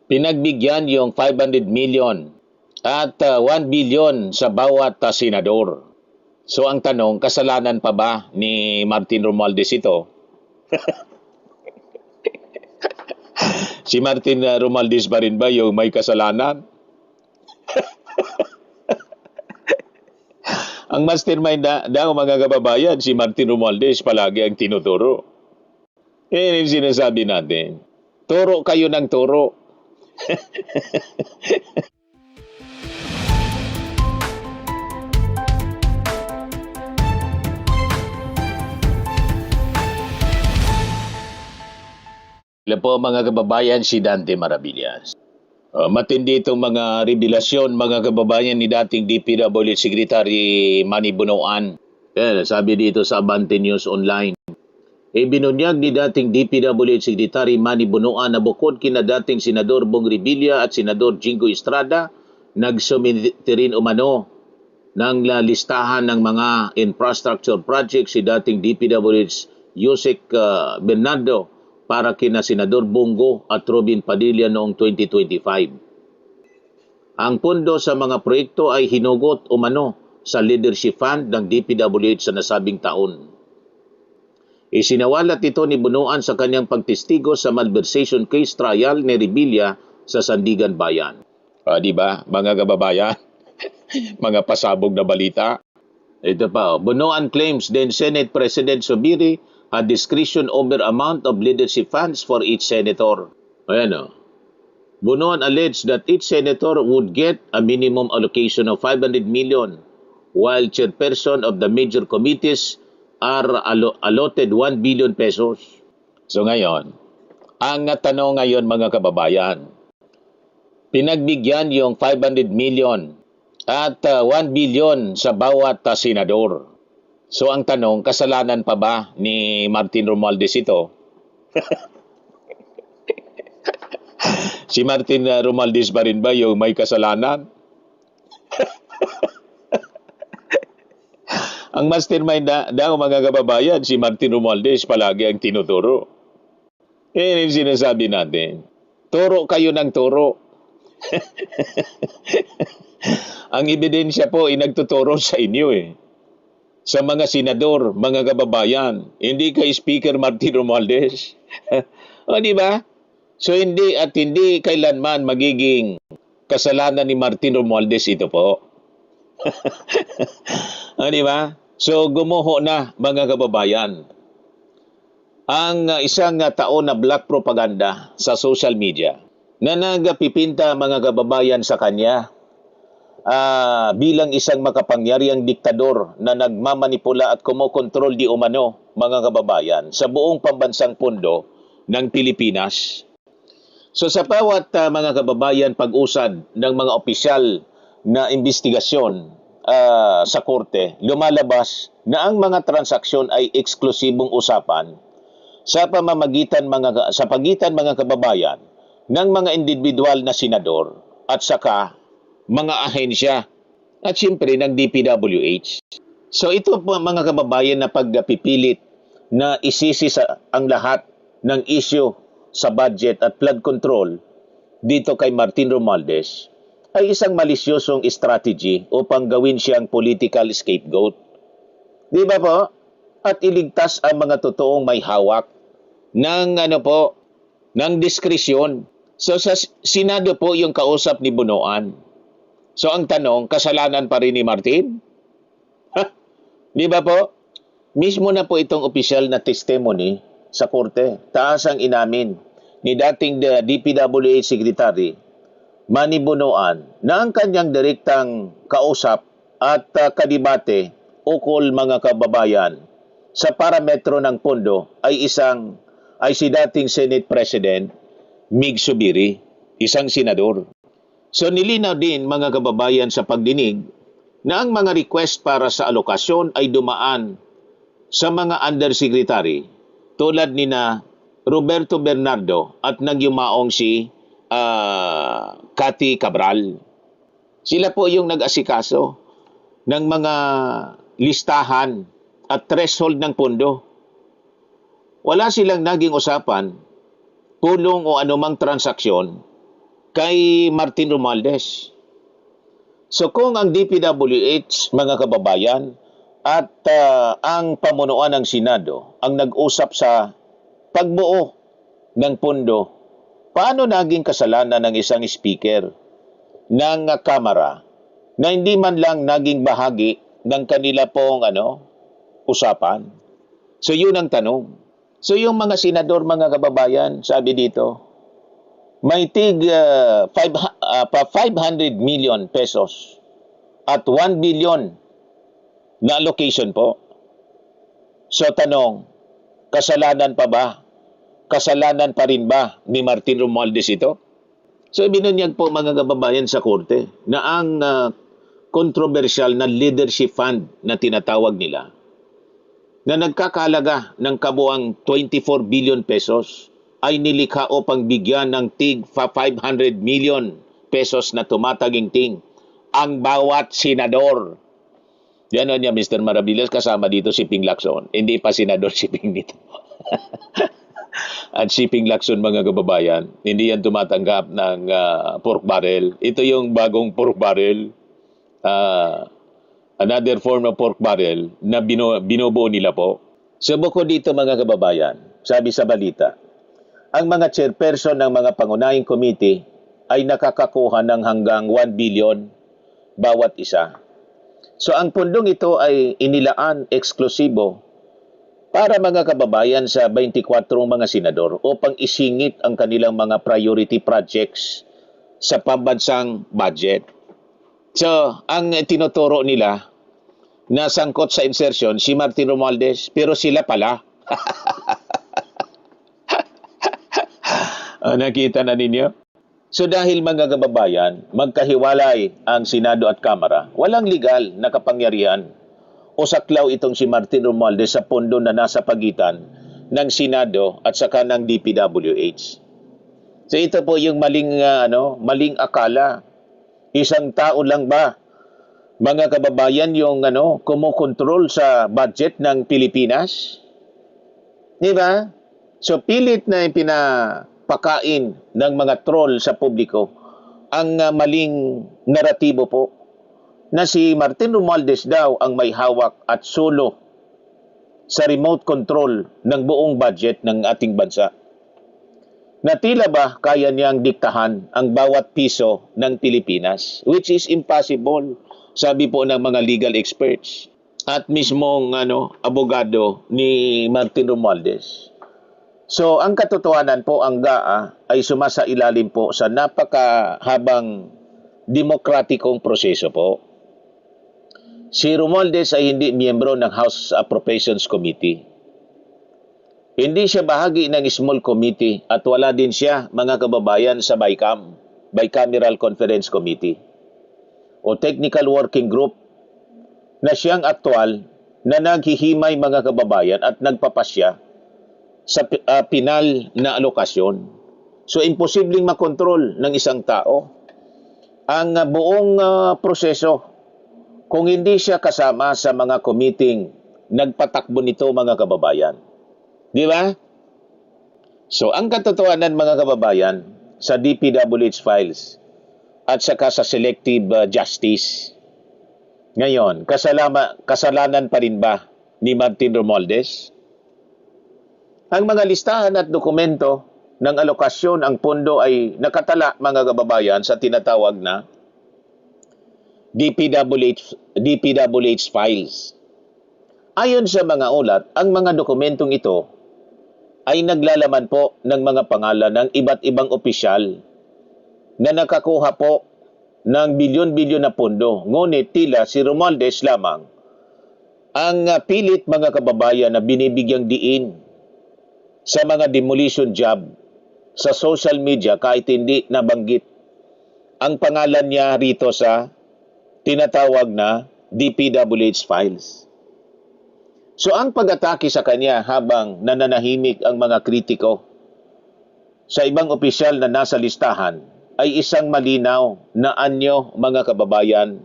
Pinagbigyan yung 500 million at 1 billion sa bawat senador. So ang tanong, kasalanan pa ba ni Martin Romualdez ito? Si Martin Romualdez pa rin ba yung may kasalanan? Ang mastermind daw mga kababayan, si Martin Romualdez palagi ang tinuturo. Yan yung sinasabi natin. Turo kayo ng turo. Ilan po mga kababayan, si Dante Maravillas. Matindi itong mga revelasyon mga kababayan ni dating DPWH Secretary Manny Bonoan. Sabi dito sa Abante News Online. Binunyag ni dating DPWH Secretary Manny Bonoan na bukod kina dating Senador Bong Revilla at Senador Jingo Estrada, nagsumiti rin umano ng listahan ng mga infrastructure projects si dating DPWH Yusek Bernardo para kina Senador Bongo at Robin Padilla noong 2025. Ang pondo sa mga proyekto ay hinugot umano sa leadership fund ng DPWH sa nasabing taon. Isinawalat ito ni Bonoan sa kanyang pagtestigo sa malversation case trial ni Revilla sa Sandigan Bayan. Di ba, mga kababayan? Mga pasabog na balita. Ito pa, Bonoan claims then Senate President Zubiri had discretion over amount of leadership funds for each senator. Ayan o. Bonoan alleged that each senator would get a minimum allocation of 500 million, while chairperson of the major committees are allotted 1 billion pesos. So ngayon, ang tanong ngayon mga kababayan, pinagbigyan yung 500 million at 1 billion sa bawat senador. So ang tanong, kasalanan pa ba ni Martin Romualdez ito? Si Martin Romualdez pa rin ba yung may kasalanan? Ang mastermind daw mga kababayan, si Martin Romualdez palagi ang tinuturo. Yan yung sinasabi natin. Turo kayo ng turo. Ang ebidensya po ay nagtuturo sa inyo sa mga senador, mga kababayan, hindi kay Speaker Martin Romualdez. Di ba? So hindi kailanman magiging kasalanan ni Martin Romualdez ito po. Di ba? So gumuho na mga kababayan. Ang isang taon na black propaganda sa social media na nagpipinta mga kababayan sa kanya bilang isang makapangyarihang diktador na nagmamanipula at kumokontrol di umano mga kababayan sa buong pambansang pondo ng Pilipinas. So sa bawat mga kababayan pag-usad ng mga opisyal na investigasyon sa korte, lumalabas na ang mga transaksyon ay eksklusibong usapan sa pagitan mga kababayan ng mga individual na senador at saka mga ahensya at siyempre ng DPWH. So ito po mga kababayan na pagpipilit na isisi ang lahat ng issue sa budget at flood control dito kay Martin Romualdez ay isang malisyosong strategy upang gawin siyang political scapegoat. Di ba po? At iligtas ang mga totoong may hawak ng ng diskresyon. So sa Senado po yung kausap ni Bonoan. So ang tanong, kasalanan pa rin ni Martin? Di ba po? Mismo na po itong opisyal na testimony sa korte. Taas ang inamin ni dating DPWH Secretary Manny Bonoan na ang kanyang direktang kausap at kadibate ukol mga kababayan sa parametro ng pondo ay si dating Senate President Mig Zubiri, isang senador. So nilinaw din mga kababayan sa pagdinig na ang mga request para sa alokasyon ay dumaan sa mga undersecretary tulad ni na Roberto Bernardo at nagyumaong si Cathy Cabral. Sila po yung nag-asikaso ng mga listahan at threshold ng pondo. Wala silang naging usapan, pulong o anumang transaksyon kay Martin Romualdez. So kung ang DPWH, mga kababayan, at ang pamunuan ng Senado ang nag-usap sa pagbuo ng pondo, paano naging kasalanan ng isang speaker ng Kamara na hindi man lang naging bahagi ng kanila pong usapan? So yun ang tanong. So yung mga senador, mga kababayan, sabi dito, may tig 500 million pesos at 1 billion na allocation po. So tanong, kasalanan pa ba? Kasalanan pa rin ba ni Martin Romualdez ito? So binunyag po, mga kababayan, sa korte na ang controversial na leadership fund na tinatawag nila, na nagkakahalaga ng kabuang 24 billion pesos, ay nilikha upang bigyan ng tig 500 million pesos na tumataginting ang bawat senador. Yan niya, Mr. Maravillas, kasama dito si Ping Lacson. Hindi pa senador si Ping nito. At si Ping Lacson, mga kababayan, hindi yan tumatanggap ng pork barrel. Ito yung bagong pork barrel. Another form of pork barrel na binubuo nila po. So bukod dito, mga kababayan, sabi sa balita, ang mga chairperson ng mga pangunahing committee ay nakakakuha ng hanggang 1 billion bawat isa. So ang pundong ito ay inilaan eksklusibo para, mga kababayan, sa 24 mga senador upang isingit ang kanilang mga priority projects sa pambansang budget. So ang tinuturo nila na sangkot sa insertion si Martin Romualdez, pero sila pala. Nakita na ninyo? So dahil, mga kababayan, magkahiwalay ang Senado at Kamara, walang legal na kapangyarihan o saklaw itong si Martin Romualdez sa pondo na nasa pagitan ng Senado at saka ng DPWH. So ito po yung maling akala. Isang tao lang ba, mga kababayan, yung kumukontrol sa budget ng Pilipinas? Di ba? So pilit na pinapakain ng mga troll sa publiko ang maling naratibo po na si Martin Romualdez daw ang may hawak at solo sa remote control ng buong budget ng ating bansa. Na tila ba kaya niyang diktahan ang bawat piso ng Pilipinas, which is impossible, sabi po ng mga legal experts at mismong abogado ni Martin Romualdez. So ang katotohanan po, ang GAA ay sumasailalim po sa napakahabang demokratikong proseso po. Si Romualdez ay hindi miyembro ng House Appropriations Committee. Hindi siya bahagi ng small committee at wala din siya, mga kababayan, sa BICAM, Bicameral Conference Committee, o Technical Working Group, na siyang aktual na naghihimay, mga kababayan, at nagpapasya sa pinal na alokasyon. So imposibleng makontrol ng isang tao ang buong proseso kung hindi siya kasama sa mga committee nagpatakbo nito, mga kababayan. Di ba? So ang katotohanan, mga kababayan, sa DPWH files at saka sa selective justice, ngayon, kasalanan pa rin ba ni Martin Romualdez? Ang mga listahan at dokumento ng alokasyon ang pondo ay nakatala, mga kababayan, sa tinatawag na DPWH files. Ayon sa mga ulat, ang mga dokumentong ito ay naglalaman po ng mga pangalan ng iba't ibang opisyal na nakakuha po ng bilyon-bilyon na pondo. Ngunit tila si Romualdez lamang ang pilit, mga kababayan, na binibigyang diin sa mga demolition job sa social media kahit hindi nabanggit ang pangalan niya rito sa tinatawag na DPWH files. So ang pag-atake sa kanya habang nananahimik ang mga kritiko sa ibang opisyal na nasa listahan ay isang malinaw na anyo, mga kababayan,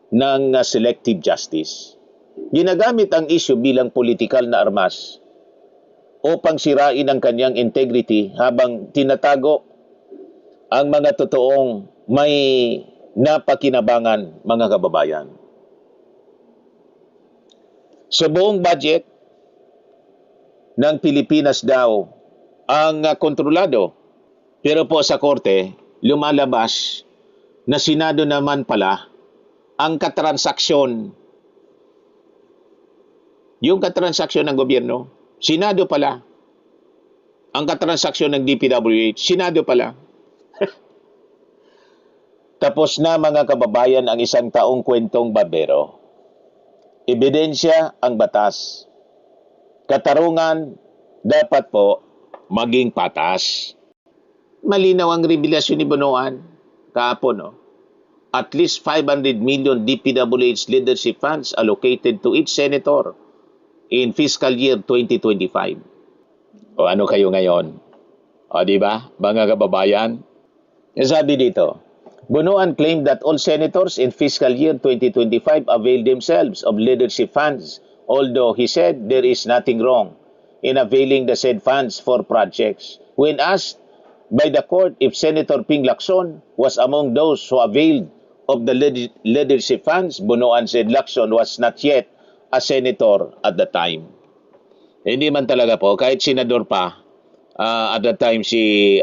ng selective justice. Ginagamit ang issue bilang politikal na armas upang sirain ang kanyang integrity habang tinatago ang mga totoong may napakinabangan, mga kababayan. Sa buong budget ng Pilipinas daw ang kontrolado. Pero po sa korte, lumalabas na Senado naman pala ang katransaksyon. Yung katransaksyon ng gobyerno, Senado pala. Ang katransaksyon ng DPWH, Senado pala. Tapos na mga kababayan ang isang taong kwentong barbero. Ebidensya ang batas. Katarungan dapat po maging patas. Malinaw ang revelasyon ni Bonoan kahapon, no? At least 500 million DPWH leadership funds allocated to each senator in fiscal year 2025. O ano kayo ngayon? O di ba, mga kababayan? Sabi dito, Bonoan claimed that all senators in fiscal year 2025 availed themselves of leadership funds, although he said there is nothing wrong in availing the said funds for projects. When asked by the court if Senator Ping Lacson was among those who availed of the leadership funds, Bonoan said Lacson was not yet a senator at the time. Hindi man talaga po, kahit senador pa, at that time si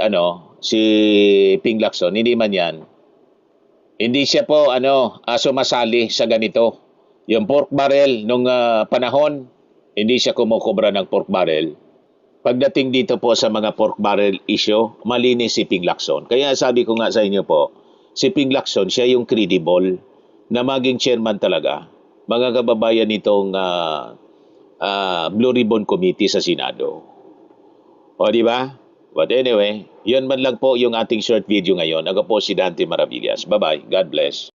Ping Lacson, hindi man yan. Hindi siya po sumasali sa ganito. Yung pork barrel nung panahon, hindi siya kumukobra ng pork barrel. Pagdating dito po sa mga pork barrel issue, malinis si Ping Lacson. Kaya sabi ko nga sa inyo po, si Ping Lacson, siya yung credible na maging chairman talaga. Mga kababayan nitong Blue Ribbon Committee sa Senado. O di ba? But anyway, yun man lang po yung ating short video ngayon. Ako po si Dante Maravillas. Bye-bye. God bless.